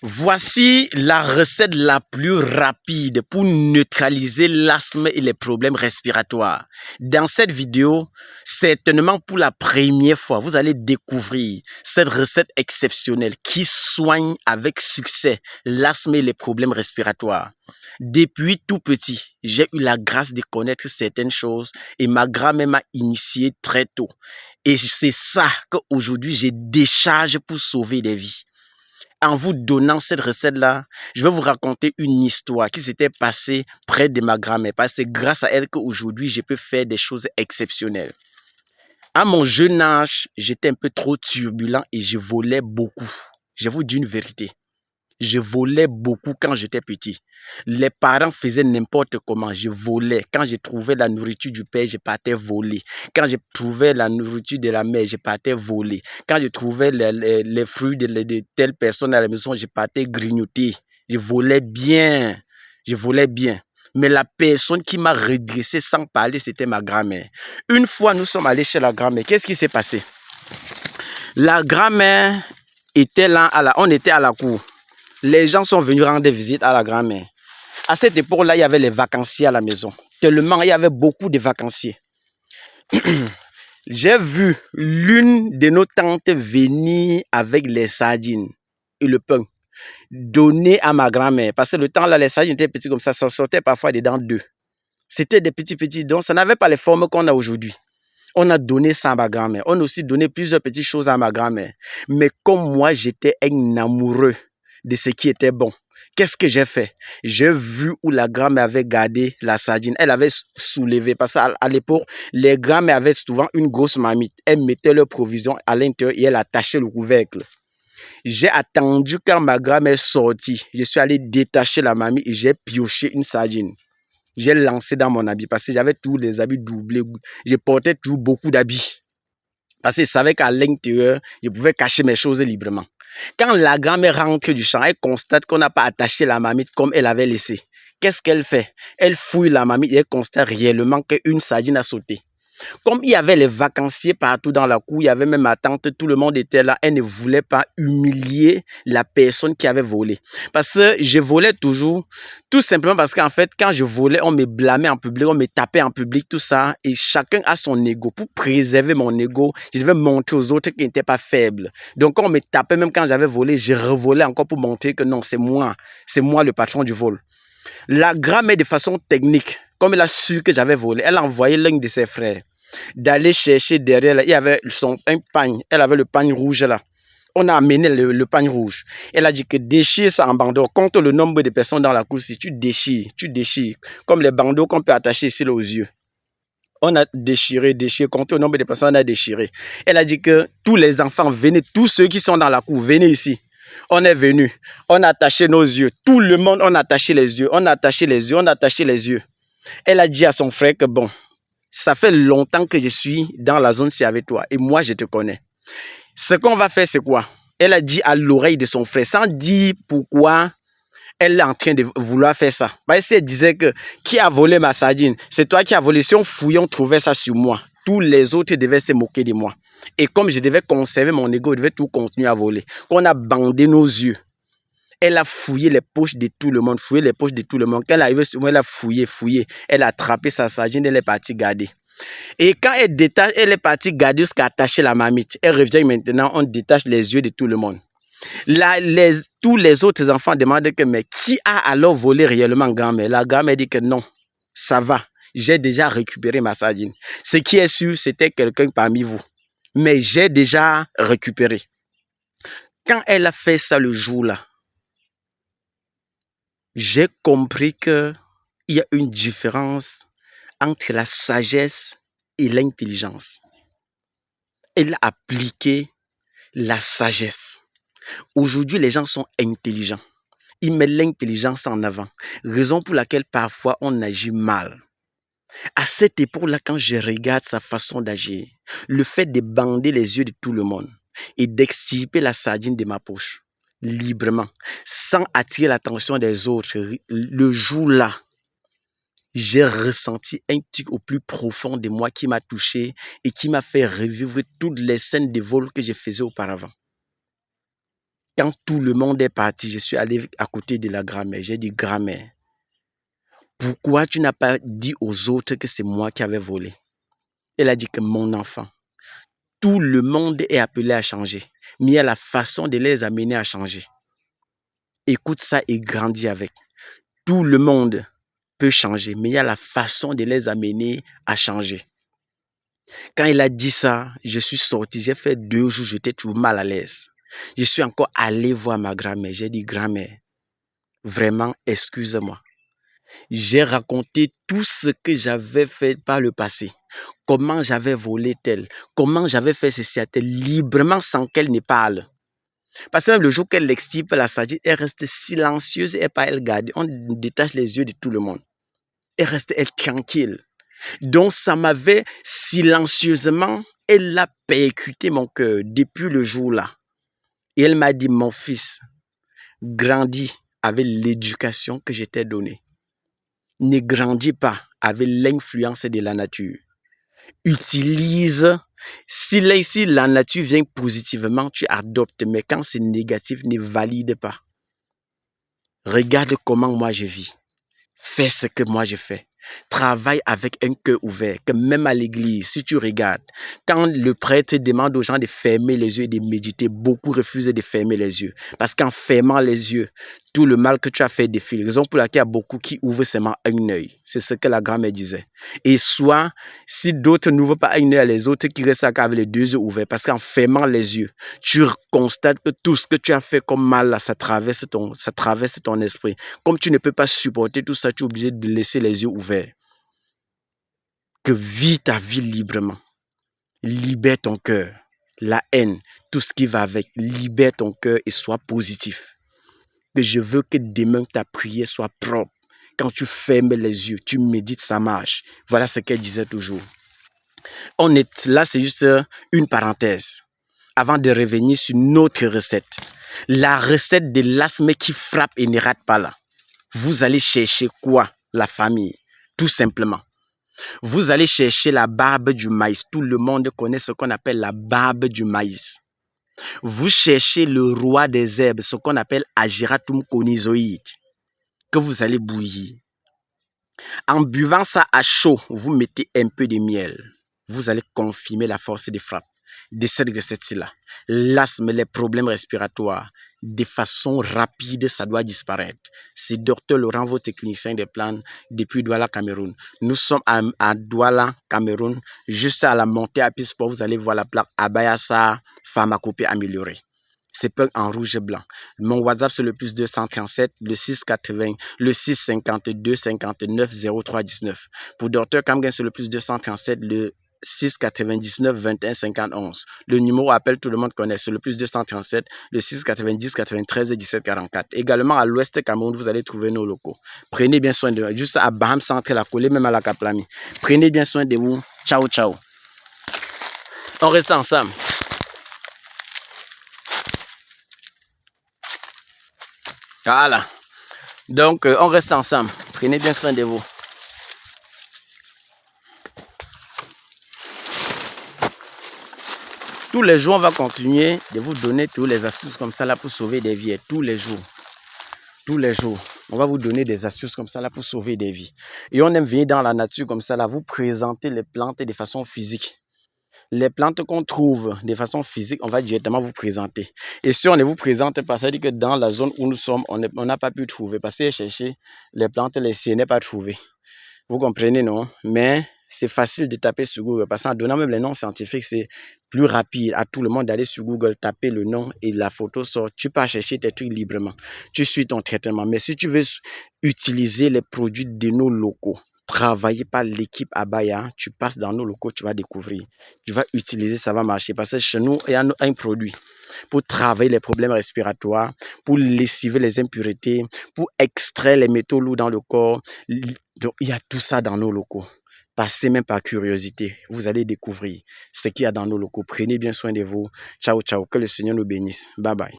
Voici la recette la plus rapide pour neutraliser l'asthme et les problèmes respiratoires. Dans cette vidéo, certainement pour la première fois, vous allez découvrir cette recette exceptionnelle qui soigne avec succès l'asthme et les problèmes respiratoires. Depuis tout petit, j'ai eu la grâce de connaître certaines choses et ma grand-mère m'a initié très tôt. Et c'est ça qu'aujourd'hui, je décharge pour sauver des vies. En vous donnant cette recette-là, je vais vous raconter une histoire qui s'était passée près de ma grand-mère. Parce que c'est grâce à elle qu'aujourd'hui, je peux faire des choses exceptionnelles. À mon jeune âge, j'étais un peu trop turbulent et je volais beaucoup. Je vous dis une vérité. Je volais beaucoup quand j'étais petit. Les parents faisaient n'importe comment. Je volais. Quand je trouvais la nourriture du père, je partais voler. Quand je trouvais la nourriture de la mère, je partais voler. Quand je trouvais les fruits de telle personne à la maison, je partais grignoter. Je volais bien. Je volais bien. Mais la personne qui m'a redressé sans parler, c'était ma grand-mère. Une fois, nous sommes allés chez la grand-mère. Qu'est-ce qui s'est passé? La grand-mère était là, on était à la cour. Les gens sont venus rendre visite à la grand-mère. À cette époque-là, il y avait les vacanciers à la maison. Tellement il y avait beaucoup de vacanciers. J'ai vu l'une de nos tantes venir avec les sardines et le pain, donner à ma grand-mère. Parce que le temps là, les sardines étaient petits comme ça sortait parfois dedans d'eux. C'était des petits, donc ça n'avait pas les formes qu'on a aujourd'hui. On a donné ça à ma grand-mère. On a aussi donné plusieurs petites choses à ma grand-mère. Mais comme moi, j'étais un amoureux de ce qui était bon. Qu'est-ce que j'ai fait? J'ai vu où la grand-mère avait gardé la sardine. Elle avait soulevé. Parce qu'à l'époque, les grand-mères avaient souvent une grosse marmite. Elles mettaient leurs provisions à l'intérieur et elles attachaient le couvercle. J'ai attendu quand ma grand-mère sortit. Je suis allé détacher la marmite et j'ai pioché une sardine. J'ai lancé dans mon habit parce que j'avais tous les habits doublés. Je portais toujours beaucoup d'habits. Parce que je savais qu'à l'intérieur, je pouvais cacher mes choses librement. Quand la grand-mère rentre du champ, elle constate qu'on n'a pas attaché la marmite comme elle avait laissé. Qu'est-ce qu'elle fait? Elle fouille la marmite et elle constate réellement qu'une sardine a sauté. Comme il y avait les vacanciers partout dans la cour, il y avait même ma tante, tout le monde était là. Elle ne voulait pas humilier la personne qui avait volé. Parce que je volais toujours, tout simplement parce qu'en fait, quand je volais, on me blâmait en public, on me tapait en public, tout ça. Et chacun a son ego. Pour préserver mon ego, je devais montrer aux autres qu'ils n'étaient pas faibles. Donc, quand on me tapait, même quand j'avais volé, je revolais encore pour montrer que non, c'est moi le patron du vol. La grand-mère, de façon technique, comme elle a su que j'avais volé, elle a envoyé l'un de ses frères d'aller chercher derrière là. Il y avait un pagne. Elle avait le pagne rouge là. On a amené le pagne rouge. Elle a dit que déchire ça en bandeau. Compte le nombre de personnes dans la cour. Si tu déchires. Comme les bandeaux qu'on peut attacher ici là, aux yeux. On a déchiré. Compte le nombre de personnes, on a déchiré. Elle a dit que tous les enfants, venez. Tous ceux qui sont dans la cour, venez ici. On est venu. On a attaché nos yeux. Tout le monde, on a attaché les yeux. On a attaché les yeux. Elle a dit à son frère que bon, ça fait longtemps que je suis dans la zone-ci avec toi et moi, je te connais. Ce qu'on va faire, c'est quoi? Elle a dit à l'oreille de son frère, sans dire pourquoi elle est en train de vouloir faire ça. Parce qu'elle disait que qui a volé ma sardine? C'est toi qui as volé. Si on fouillait, on trouvait ça sur moi. Tous les autres devaient se moquer de moi. Et comme je devais conserver mon ego, je devais tout continuer à voler. Qu'on a bandé nos yeux. Elle a fouillé les poches de tout le monde, Quand elle est arrivée sur moi, elle a fouillé. Elle a attrapé sa sardine, elle est partie garder. Et quand elle est partie garder jusqu'à attacher la marmite. Elle revient maintenant, on détache les yeux de tout le monde. Là, tous les autres enfants demandent que, mais qui a alors volé réellement grand-mère? La grand-mère dit que non, ça va. J'ai déjà récupéré ma sardine. Ce qui est sûr, c'était quelqu'un parmi vous. Mais j'ai déjà récupéré. Quand elle a fait ça le jour-là, j'ai compris qu'il y a une différence entre la sagesse et l'intelligence. Elle a appliqué la sagesse. Aujourd'hui, les gens sont intelligents. Ils mettent l'intelligence en avant. Raison pour laquelle parfois on agit mal. À cette époque-là, quand je regarde sa façon d'agir, le fait de bander les yeux de tout le monde et d'extirper la sardine de ma poche, librement, sans attirer l'attention des autres, le jour-là, j'ai ressenti un truc au plus profond de moi qui m'a touché et qui m'a fait revivre toutes les scènes de vol que je faisais auparavant. Quand tout le monde est parti, je suis allé à côté de la grand-mère. J'ai dit, grand-mère, pourquoi tu n'as pas dit aux autres que c'est moi qui avais volé? Elle a dit que mon enfant, tout le monde est appelé à changer, mais il y a la façon de les amener à changer. Écoute ça et grandis avec. Tout le monde peut changer, mais il y a la façon de les amener à changer. Quand il a dit ça, je suis sorti, j'ai fait 2 jours, j'étais toujours mal à l'aise. Je suis encore allé voir ma grand-mère. J'ai dit, grand-mère, vraiment, excuse-moi. J'ai raconté tout ce que j'avais fait par le passé. Comment j'avais volé tel, comment j'avais fait ceci à tel, librement sans qu'elle ne parle. Parce que même le jour qu'elle l'extirpe, la sagesse, elle reste silencieuse et pas elle garde. On détache les yeux de tout le monde. Elle reste elle tranquille. Donc ça m'avait silencieusement, elle a percuté mon cœur depuis le jour-là. Et elle m'a dit, mon fils, grandis avec l'éducation que je t'ai donnée. Ne grandis pas avec l'influence de la nature. Utilise, si la nature vient positivement, tu adoptes, mais quand c'est négatif, ne valide pas. Regarde comment moi je vis. Fais ce que moi je fais. Travaille avec un cœur ouvert, que même à l'église, si tu regardes, quand le prêtre demande aux gens de fermer les yeux et de méditer, beaucoup refusent de fermer les yeux. Parce qu'en fermant les yeux, tout le mal que tu as fait défile. Raison pour laquelle il y a beaucoup qui ouvrent seulement un œil. C'est ce que la grand-mère disait. Et soit, si d'autres n'ouvrent pas un œil, les autres qui restent avec les 2 yeux ouverts. Parce qu'en fermant les yeux, tu constates que tout ce que tu as fait comme mal, là, ça traverse ton esprit. Comme tu ne peux pas supporter tout ça, tu es obligé de laisser les yeux ouverts. Que vis ta vie librement. Libère ton cœur. La haine, tout ce qui va avec, libère ton cœur et sois positif. Que je veux que demain ta prière soit propre. Quand tu fermes les yeux, tu médites, ça marche. Voilà ce qu'elle disait toujours. Là, c'est juste une parenthèse. Avant de revenir sur notre recette. La recette de l'asthme qui frappe et ne rate pas là. Vous allez chercher quoi? La famille. Tout simplement. Vous allez chercher la barbe du maïs. Tout le monde connaît ce qu'on appelle la barbe du maïs. Vous cherchez le roi des herbes, ce qu'on appelle Ageratum conizoïde, que vous allez bouillir. En buvant ça à chaud, vous mettez un peu de miel. Vous allez confirmer la force de frappe de cette recette-là. L'asthme, les problèmes respiratoires, de façon rapide, ça doit disparaître. C'est Dr Laurent, votre clinicien des plantes, depuis Douala, Cameroun. Nous sommes à Douala, Cameroun, juste à la montée à Pisport. Vous allez voir la plaque Abayasa pharmacopée améliorée. C'est peint en rouge et blanc. Mon WhatsApp, c'est le plus 237, le 680, le 652 59 03 19. Pour Dr Kamgen, c'est le plus 237, le 699 21 51. Le numéro appel, tout le monde connaît, c'est le plus 237, le 690 93 17 44. Également à l'ouest Cameroun, vous allez trouver nos locaux. Prenez bien soin de vous. Juste à Baham Centre, la collée même à la Kaplami. Prenez bien soin de vous. Ciao, ciao. On reste ensemble. Voilà. Donc, on reste ensemble. Prenez bien soin de vous. Tous les jours, on va continuer de vous donner toutes les astuces comme ça là pour sauver des vies. Tous les jours. Tous les jours. On va vous donner des astuces comme ça là pour sauver des vies. Et on aime venir dans la nature comme ça là, vous présenter les plantes de façon physique. Les plantes qu'on trouve de façon physique, on va directement vous présenter. Et si on ne vous présente pas, ça veut dire que dans la zone où nous sommes, on n'a pas pu trouver. Parce que chercher les plantes, ce n'est pas trouvé. Vous comprenez, non? Mais c'est facile de taper sur Google. Parce qu'en donnant même les noms scientifiques, c'est plus rapide à tout le monde d'aller sur Google, taper le nom et la photo sort. Tu peux chercher tes trucs librement. Tu suis ton traitement. Mais si tu veux utiliser les produits de nos locaux, travaillé par l'équipe Abaya, tu passes dans nos locaux, tu vas découvrir. Tu vas utiliser, ça va marcher. Parce que chez nous, il y a un produit pour travailler les problèmes respiratoires, pour lessiver les impuretés, pour extraire les métaux lourds dans le corps. Donc, il y a tout ça dans nos locaux. Passez même par curiosité. Vous allez découvrir ce qu'il y a dans nos locaux. Prenez bien soin de vous. Ciao, ciao. Que le Seigneur nous bénisse. Bye bye.